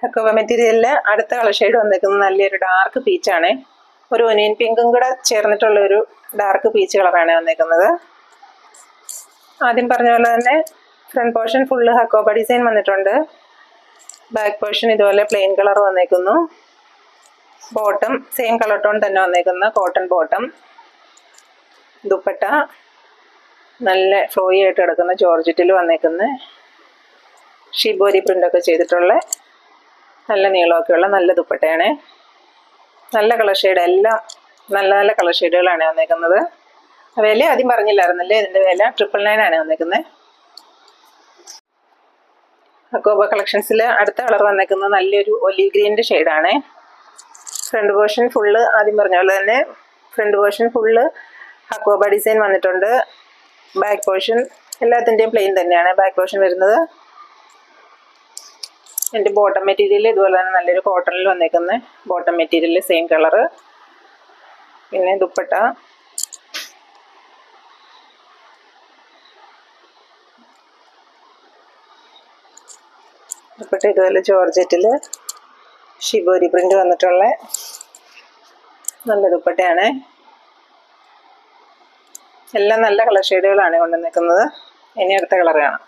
അക്കോബ മെറ്റീരിയലിൽ അടുത്ത colour shade വന്നിരിക്കുന്നത് നല്ലൊരു ഡാർക്ക് പീച്ചാണ്. ഒരു ഒനിയൻ പിങ്കും കൂടെ ചേർന്നിട്ടുള്ള ഒരു ഡാർക്ക് പീച്ച് കളറാണ് വന്നിരിക്കുന്നത്. ആദ്യം പറഞ്ഞ പോലെ തന്നെ front portion full Hakoba design വന്നിട്ടുണ്ട്. ബാക്ക് പോർഷൻ ഇതുപോലെ പ്ലെയിൻ കളർ വന്നേക്കുന്നു. ബോട്ടം സെയിം കളർ ടോൺ തന്നെ വന്നേക്കുന്ന കോട്ടൺ ബോട്ടം. ദുപ്പട്ട നല്ല ഫ്ലോയി ആയിട്ട് കിടക്കുന്ന ജോർജറ്റിൽ വന്നേക്കുന്ന ഷിബോരി പ്രിൻ്റൊക്കെ ചെയ്തിട്ടുള്ള നല്ല നീളമൊക്കെയുള്ള നല്ല ദുപ്പട്ടയാണ്. നല്ല കളർ ഷെയ്ഡ്, എല്ലാം നല്ല നല്ല കളർ ഷെയ്ഡുകളാണ് വന്നേക്കുന്നത്. വില ആദ്യം പറഞ്ഞില്ലായിരുന്നല്ലേ, ഇതിൻ്റെ വില 999 ആണ് വന്നേക്കുന്നത്. അക്കോബ കളക്ഷൻസിൽ അടുത്ത കളർ വന്നേക്കുന്നത് നല്ലൊരു ഒലീവ് ഗ്രീനിൻ്റെ ഷെയ്ഡാണ്. ഫ്രണ്ട് പോർഷൻ ഫുള്ള് ആദ്യം പറഞ്ഞ പോലെ തന്നെ ഫ്രണ്ട് പോർഷൻ ഫുള്ള് അക്കോബ ഡിസൈൻ വന്നിട്ടുണ്ട്. ബാക്ക് പോർഷൻ എല്ലാത്തിൻ്റെയും പ്ലെയിൻ തന്നെയാണ് ബാക്ക് പോർഷൻ വരുന്നത്. എൻ്റെ ബോട്ടം മെറ്റീരിയൽ ഇതുപോലെ തന്നെ നല്ലൊരു കോട്ടണിൽ വന്നേക്കുന്ന ബോട്ടം മെറ്റീരിയൽ സെയിം കളറ്. പിന്നെ ദുപ്പട്ട ഇതുപോലെ ജോർജറ്റിൽ ഷിബോരി പ്രിൻ്റ് വന്നിട്ടുള്ള നല്ല ദുപ്പട്ടയാണ്. എല്ലാം നല്ല കളർ ഷെയ്ഡുകളാണ് കൊണ്ടുവന്നിരിക്കുന്നത്. ഇനി അടുത്ത കളർ കാണാം.